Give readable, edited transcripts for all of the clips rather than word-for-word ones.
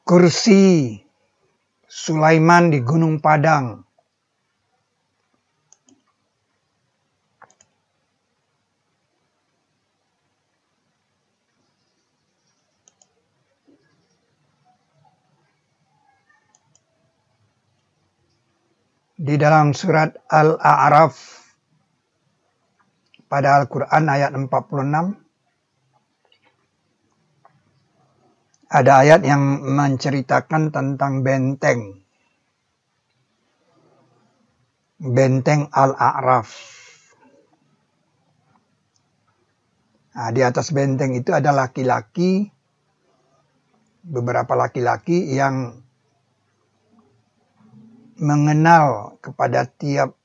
Kursi Sulaiman di Gunung Padang. Di dalam surat Al-A'raf pada Al-Quran ayat 46 ada ayat yang menceritakan tentang benteng. Benteng Al-A'raf. Nah, di atas benteng itu ada laki-laki, beberapa laki-laki yang mengenal kepada tiap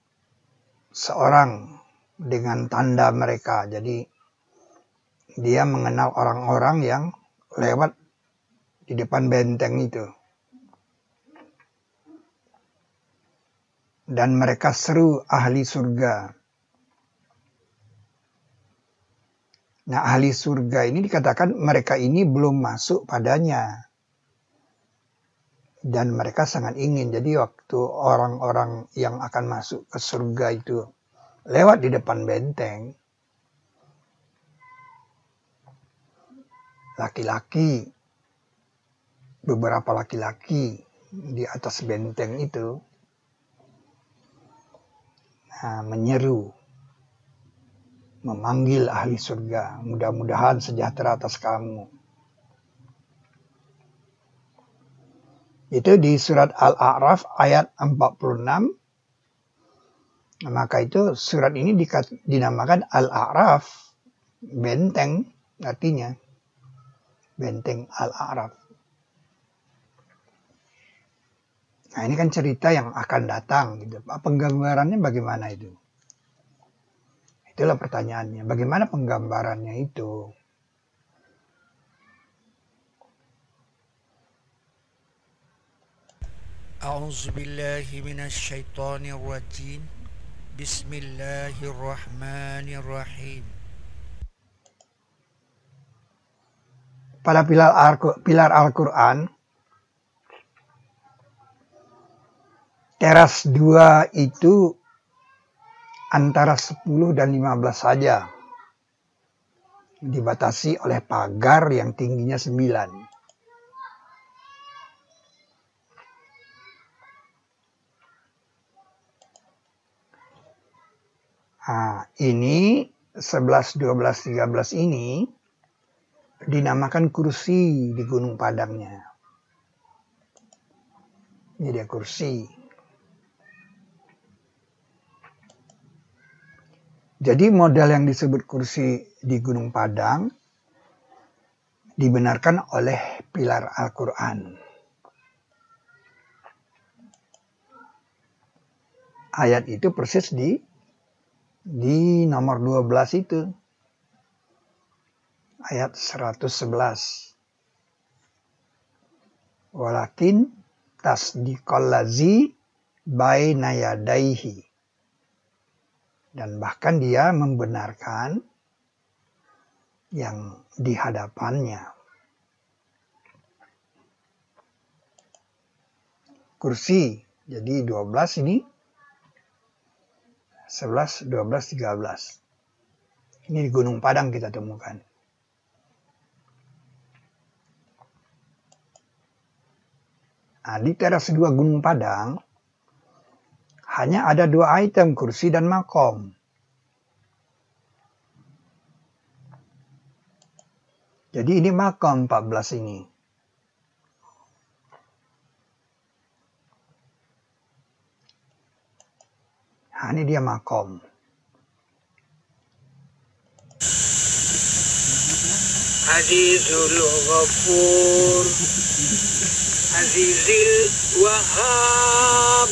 seorang dengan tanda mereka. Jadi dia mengenal orang-orang yang lewat di depan benteng itu. Dan mereka seru ahli surga. Nah, ahli surga ini dikatakan mereka ini belum masuk padanya. Dan mereka sangat ingin. Jadi waktu orang-orang yang akan masuk ke surga itu lewat di depan benteng, laki-laki, beberapa laki-laki di atas benteng itu menyeru, memanggil ahli surga, mudah-mudahan sejahtera atas kamu. Itu di surat Al-A'raf ayat 46. Maka itu surat ini dinamakan Al-A'raf, benteng artinya. Benteng Al-A'raf. Nah, ini kan cerita yang akan datang gitu. Penggambarannya bagaimana itu? Itulah pertanyaannya. Bagaimana penggambarannya itu? A'udzubillahi minasyaitonirrajim. Bismillahirrahmanirrahim. Pada pilar Al-Quran, teras 2 itu antara 10 dan 15 saja. Dibatasi oleh pagar yang tingginya 9. Nah, ini 11, 12, 13 ini dinamakan kursi di Gunung Padangnya. Ini dia kursi. Jadi model yang disebut kursi di Gunung Padang dibenarkan oleh pilar Al-Quran. Ayat itu persis di nomor 12 itu. Ayat 111. Walakin tasdiqallazi baina yadaihi. Dan bahkan dia membenarkan yang di hadapannya. Kursi. Jadi 12 ini 11, 12, 13. Ini di Gunung Padang kita temukan. Nah, di teras 2 Gunung Padang hanya ada 2 item, kursi dan makom. Jadi ini makom 14 ini. Nah, ini dia makom. Azizul Ghafur, Azizil Wahhab,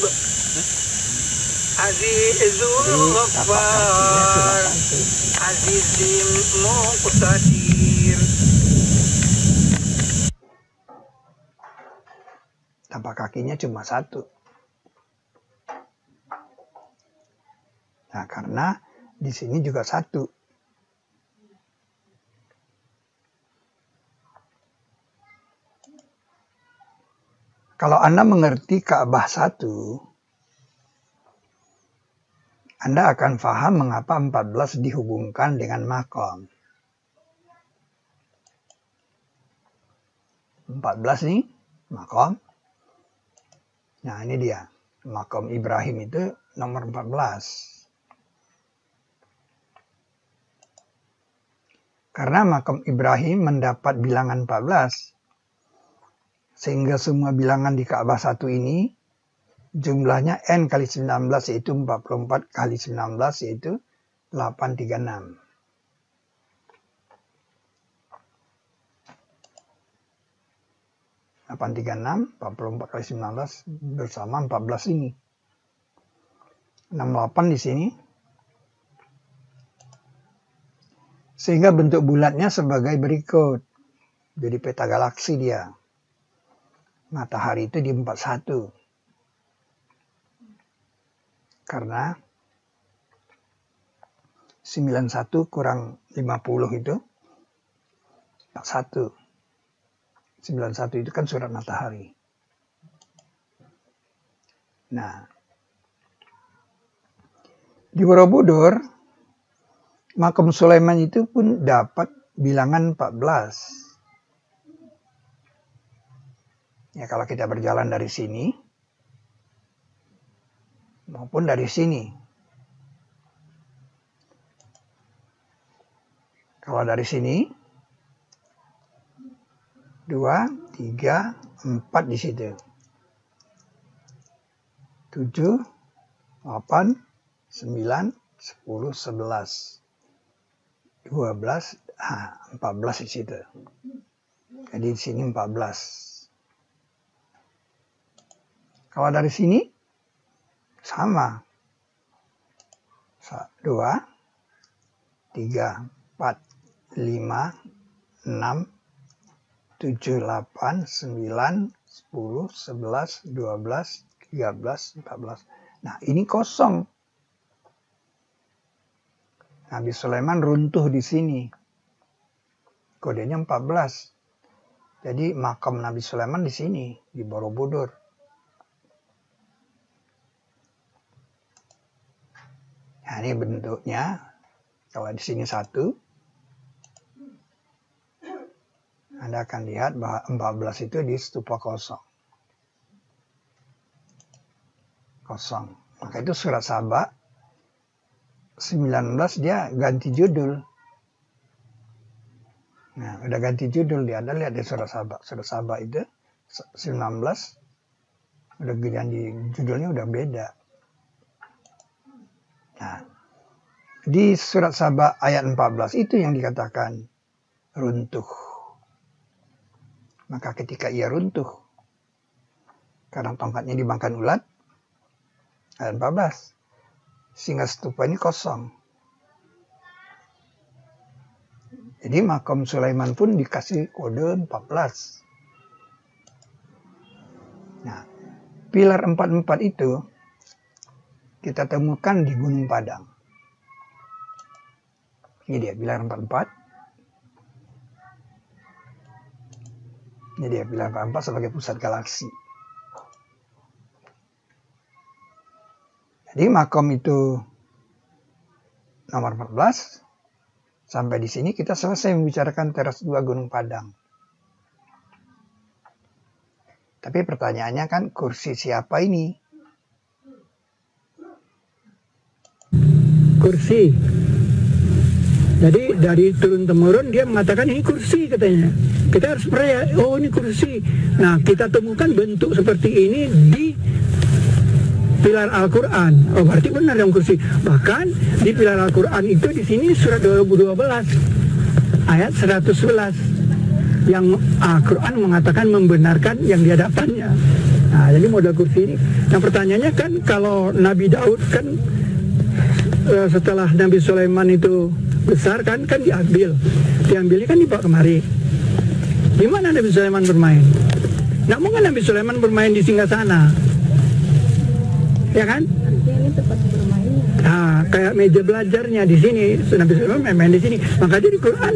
Azizul Ghaffar, Azizil Muqtadir. Tapak kakinya cuma 1. Nah, karena di sini juga 1. Kalau Anda mengerti Ka'bah 1, Anda akan paham mengapa 14 dihubungkan dengan makom. 14 nih, makom. Nah, ini dia. Makom Ibrahim itu nomor 14. Karena makom Ibrahim mendapat bilangan 14, sehingga semua bilangan di Ka'bah 1 ini jumlahnya n kali 19, yaitu 44 kali 19, yaitu 836. (836) 44 kali 19 bersama 14 ini. 68 di sini. Sehingga bentuk bulatnya sebagai berikut. Jadi peta galaksi dia. Matahari itu di 41. Karena 91 kurang 50 itu 41. 91 itu kan surat matahari. Nah, di Borobudur, Makom Sulaiman itu pun dapat bilangan 14. Ya, kalau kita berjalan dari sini maupun dari sini. Kalau dari sini 2, 3, 4 di situ. 7, 8, 9, 10, 11. 12, 14 di situ. Jadi di sini 14. Kalau dari sini sama. 2, 3, 4, 5, 6, 7, 8, 9, 10, 11, 12, 13, 14. Nah, ini kosong. Nabi Sulaiman runtuh di sini. Kodenya 14. Jadi makam Nabi Sulaiman di sini, di Borobudur. Nah, ini bentuknya. Kalau di sini 1, Anda akan lihat bahwa 14 itu di stupa kosong. Kosong. Maka itu surat Saba 19 dia ganti judul. Nah, udah ganti judul dia. Anda lihat di surat Saba. Surat Saba itu 19 udah ganti judulnya, udah beda. Nah, di surat Saba ayat 14 itu yang dikatakan runtuh. Maka ketika ia runtuh, karena tongkatnya dimakan ulat, ayat 14, sehingga stupa ini kosong. Jadi makam Sulaiman pun dikasih kode 14. Nah, pilar 44 itu kita temukan di Gunung Padang. Ini dia pilar 44. Ini dia pilar 44 sebagai pusat galaksi. Jadi makom itu nomor 14. Sampai di sini kita selesai membicarakan teras 2 Gunung Padang. Tapi pertanyaannya kan, kursi siapa ini? Kursi. Jadi dari turun-temurun dia mengatakan ini kursi katanya. Kita harus percaya, oh ini kursi. Nah, kita temukan bentuk seperti ini di pilar Al-Quran. Oh, berarti benar yang kursi. Bahkan di pilar Al-Quran itu di sini surat 2012 ayat 111 yang Al-Quran mengatakan membenarkan yang di hadapannya. Nah, jadi model kursi ini. Yang pertanyaannya kan, kalau Nabi Daud kan setelah Nabi Sulaiman itu besar kan diambilnya kan dibawa kemari. Di mana Nabi Sulaiman bermain? Nggak mungkin Nabi Sulaiman bermain di singgasana, ya kan? Ini tempat bermainnya. Nah, kayak meja belajarnya di sini, Nabi Sulaiman main di sini. Maka di Quran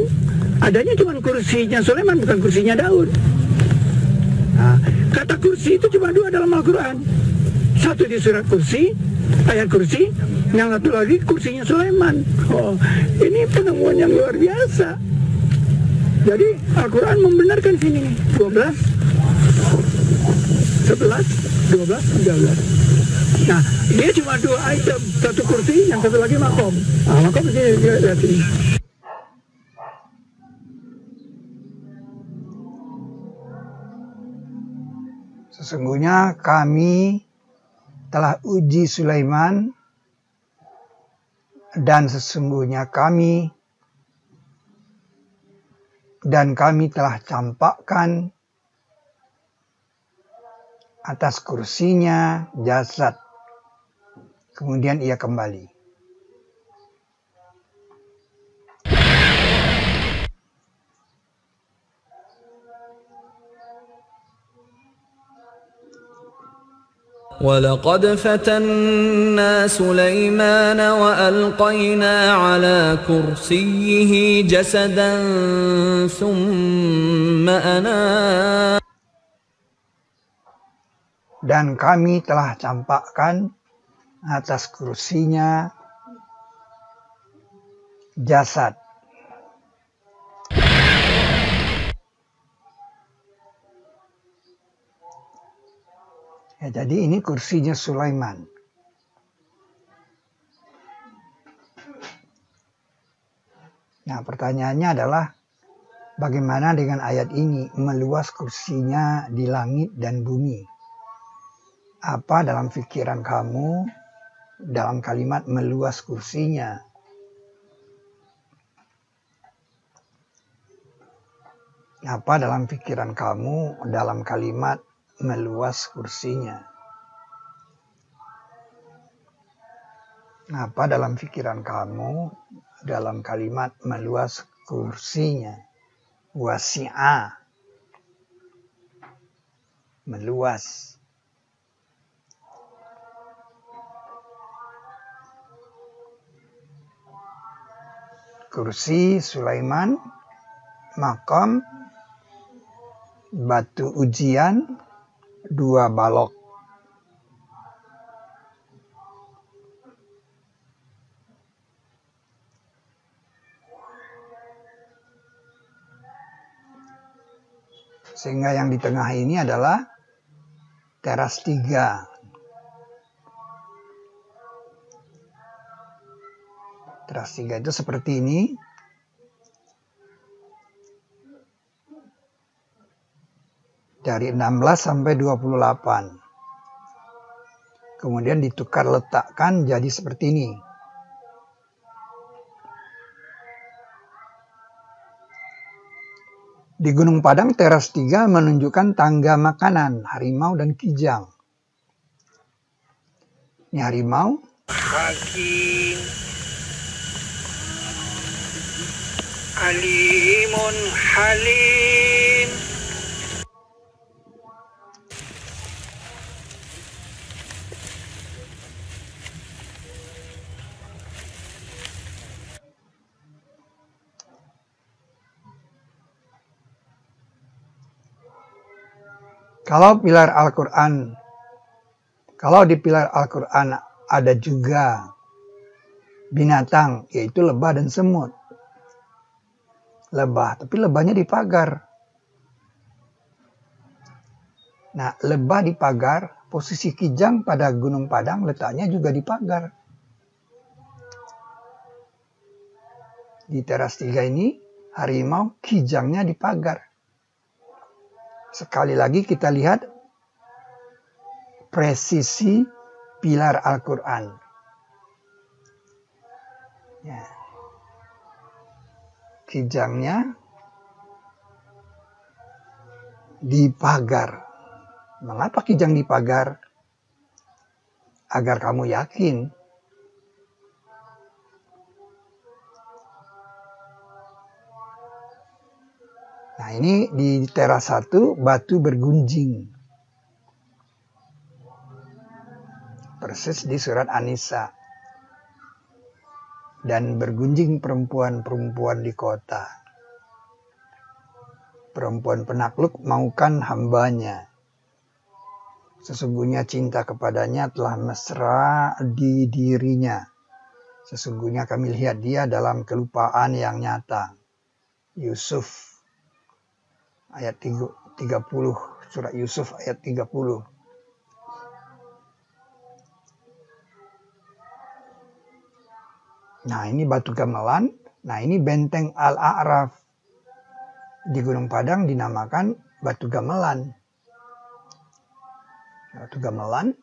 adanya cuma kursinya Sulaiman, bukan kursinya Daud. Nah, kata kursi itu cuma 2 dalam Al-Quran. Satu di surat kursi, ayat kursi, yang satu lagi kursinya Sulaiman. Oh, ini penemuan yang luar biasa. Jadi Al-Quran membenarkan sini 12, 11, 12, 13. Nah, dia cuma 2 item, satu kursi, yang satu lagi makom. Nah, makom sini lihat sini. Sesungguhnya kami telah uji Sulaiman, dan sesungguhnya kami telah campakkan atas kursinya jasad. Kemudian ia kembali. وَلَقَدْ فَتَنَّا سُلَيْمَانَ وَأَلْقَيْنَا عَلَى كُرْسِيِّهِ جَسَدًا ثُمَّ أَنَابَ. Dan kami telah campakkan atas kursinya jasad. Ya, jadi ini kursinya Sulaiman. Nah, pertanyaannya adalah bagaimana dengan ayat ini, meluas kursinya di langit dan bumi? Apa dalam pikiran kamu dalam kalimat meluas kursinya? Apa dalam pikiran kamu dalam kalimat meluas kursinya? Apa dalam pikiran kamu dalam kalimat meluas kursinya? Wasi'a, meluas. Kursi Sulaiman, makam, batu ujian, 2 balok. Sehingga yang di tengah ini adalah teras 3. Teras 3 itu seperti ini. Dari 16 sampai 28. Kemudian ditukar letakkan jadi seperti ini. Di Gunung Padang teras 3 menunjukkan tangga makanan harimau dan kijang. Ini harimau. Hakim Alimun Halim. Kalau di pilar Al-Quran ada juga binatang, yaitu lebah dan semut. Lebah, tapi lebahnya di pagar. Nah, lebah di pagar, posisi kijang pada Gunung Padang letaknya juga di pagar. Di teras 3 ini, harimau, kijangnya di pagar. Sekali lagi kita lihat presisi pilar Al-Quran. Ya. Kijangnya di pagar. Mengapa kijang di pagar? Agar kamu yakin. Nah, ini di teras 1 batu bergunjing. Persis di surat An-Nisa. Dan bergunjing perempuan-perempuan di kota. Perempuan penakluk maukan hambanya. Sesungguhnya cinta kepadanya telah mesra di dirinya. Sesungguhnya kami lihat dia dalam kelupaan yang nyata. Yusuf ayat 30, surat Yusuf ayat 30. Nah, ini batu gamelan. Nah, ini benteng Al-A'raf. Di Gunung Padang dinamakan batu gamelan. Batu gamelan.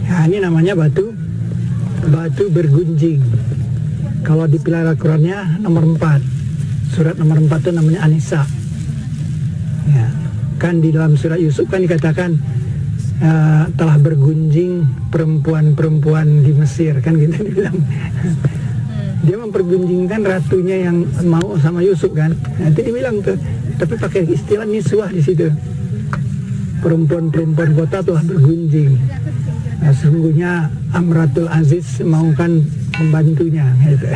Nah, ini namanya batu bergunjing. Kalau di pilar Al-Qurannya nomor 4. Surat nomor 4 itu namanya An-Nisa. Ya, kan di dalam surat Yusuf kan dikatakan telah bergunjing perempuan-perempuan di Mesir, kan gitu dibilang. Dia mempergunjingkan ratunya yang mau sama Yusuf kan. Nanti dibilang tuh, tapi pakai istilah niswah di situ. Perempuan-perempuan kota telah bergunjing. Nah, sesungguhnya Amratul Aziz mau kan membantunya gitu.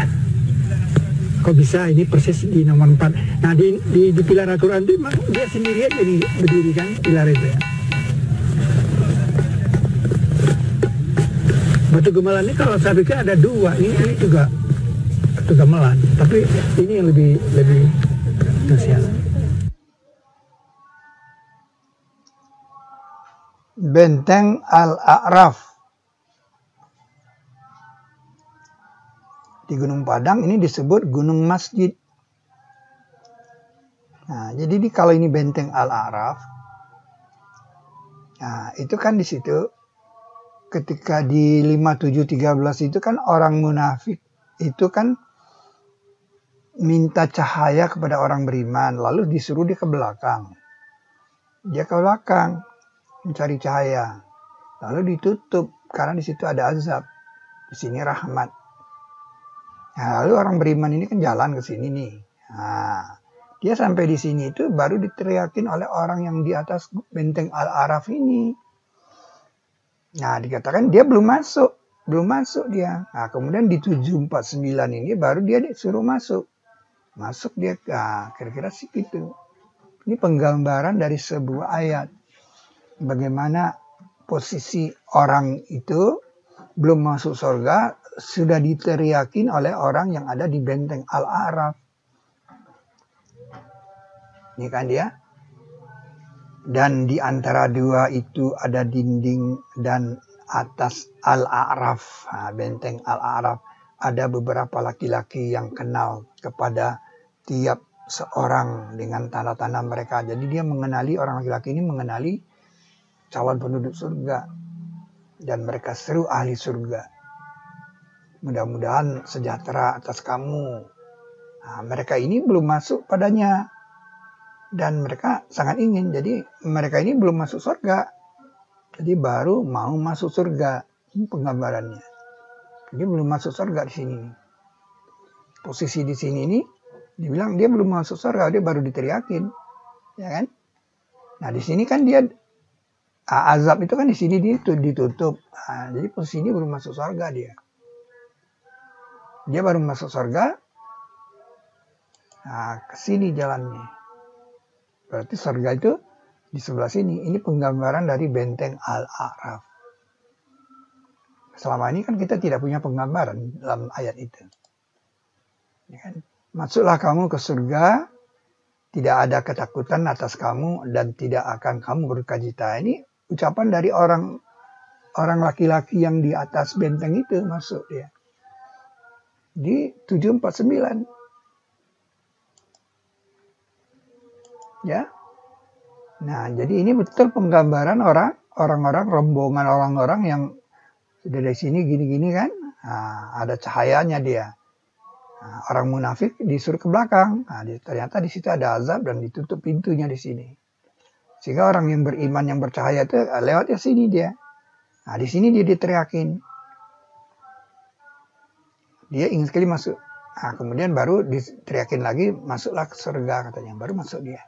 Kok bisa ini persis di nomor 4. Nah, di pilar Al-Quran itu memang dia sendirian jadi berdiri kan pilar itu ya. Batu gamelan ini kalau saya pikir ada 2, ini juga batu gamelan, tapi ini yang lebih spesial. Benteng Al-A'raf di Gunung Padang ini disebut Gunung Masjid. Nah, jadi kalau ini benteng Al-A'raf, nah itu kan di situ ketika di 57:13 itu kan orang munafik itu kan minta cahaya kepada orang beriman, lalu disuruh dia ke belakang. Dia ke belakang mencari cahaya, lalu ditutup karena di situ ada azab, di sini rahmat. Nah, lalu orang beriman ini kan jalan ke sini nih. Nah, dia sampai di sini itu baru diteriakin oleh orang yang di atas benteng Al-A'raf ini. Nah, dikatakan dia belum masuk dia. Nah, kemudian di 749 ini baru dia disuruh masuk. Masuk dia, nah, kira-kira sih gitu. Ini penggambaran dari sebuah ayat. Bagaimana posisi orang itu belum masuk surga, sudah diteriakin oleh orang yang ada di benteng Al-A'raf. Ini kan dia. Dan di antara dua itu ada dinding dan atas Al-A'raf, benteng Al-A'raf, ada beberapa laki-laki yang kenal kepada tiap seorang dengan tanda-tanda mereka. Jadi dia mengenali, orang laki-laki ini mengenali calon penduduk surga. Dan mereka seru ahli surga. Mudah-mudahan sejahtera atas kamu. Nah, mereka ini belum masuk padanya. Dan mereka sangat ingin. Jadi mereka ini belum masuk surga. Jadi baru mau masuk surga. Ini penggambarannya. Dia belum masuk surga di sini. Posisi di sini nih, dibilang dia belum masuk surga, dia baru diteriakin. Ya kan? Nah, di sini kan dia azab itu kan di sini ditutup. Nah, jadi posisi ini belum masuk surga dia. Dia baru masuk surga. Nah, ke sini jalannya. Berarti surga itu di sebelah sini. Ini penggambaran dari benteng Al-A'raf. Selama ini kan kita tidak punya penggambaran dalam ayat itu. Ya kan? Masuklah kamu ke surga, tidak ada ketakutan atas kamu dan tidak akan kamu berduka-cita. Ini ucapan dari orang laki-laki yang di atas benteng itu masuk dia. Di 749. Ya. Nah, jadi ini betul penggambaran orang-orang rombongan orang-orang yang dari sini gini-gini kan. Nah, ada cahayanya dia. Nah, orang munafik disuruh ke belakang. Nah, ternyata di situ ada azab dan ditutup pintunya di sini. Sehingga orang yang beriman yang bercahaya itu lewat ke sini dia. Nah, di sini dia diteriakin. Dia ingin sekali masuk. Nah, kemudian baru diteriakin lagi, masuklah ke surga katanya. Baru masuk dia.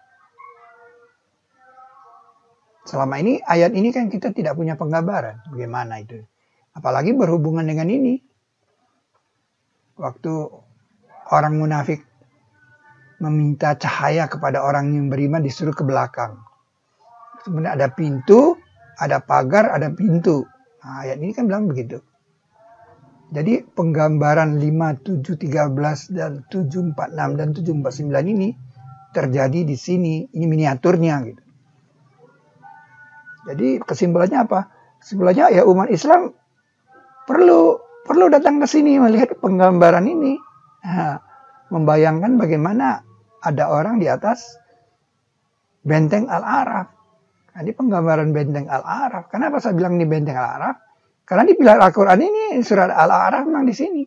Selama ini, ayat ini kan kita tidak punya penggambaran. Bagaimana itu? Apalagi berhubungan dengan ini. Waktu orang munafik meminta cahaya kepada orang yang beriman disuruh ke belakang. Sebenarnya ada pintu, ada pagar, ada pintu. Nah, ayat ini kan bilang begitu. Jadi penggambaran 5, 7, 13 dan 7, 46 dan 7, 49 ini terjadi di sini. Ini miniaturnya gitu. Jadi kesimpulannya apa? Kesimpulannya ya umat Islam perlu datang ke sini melihat penggambaran ini. Nah, membayangkan bagaimana ada orang di atas benteng Al-Araf. Nah, ini penggambaran benteng Al-Araf. Kenapa saya bilang ini benteng Al-Araf? Karena di pilar Al-Quran ini surat Al-Araf memang di sini.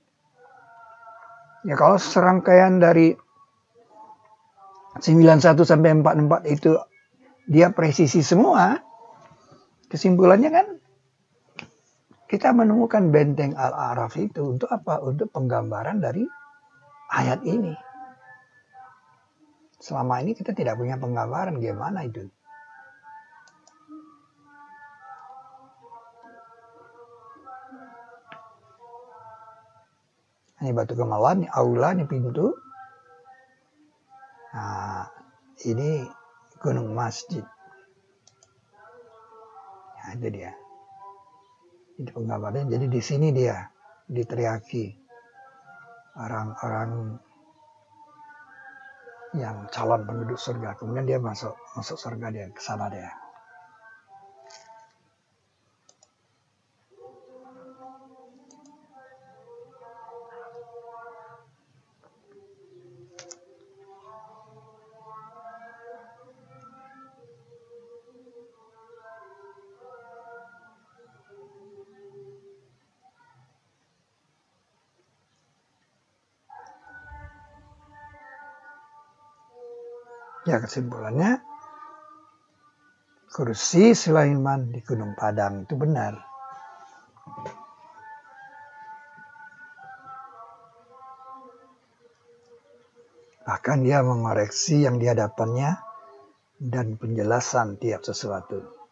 Ya kalau serangkaian dari 91 sampai 44 itu dia presisi semua, kesimpulannya kan kita menemukan benteng Al-Araf itu untuk apa? Untuk penggambaran dari ayat ini. Selama ini kita tidak punya penggambaran gimana itu. Ini batu kemaluan, ini aula, ini pintu. Nah, ini gunung masjid. Nah, itu dia. Itu penggambarannya. Jadi di sini dia diteriaki orang-orang yang calon penduduk surga. Kemudian dia masuk surga, dia ke sana dia. Ya kesimpulannya, kursi Sulaiman di Gunung Padang itu benar. Bahkan dia mengoreksi yang di hadapannya dan penjelasan tiap sesuatu.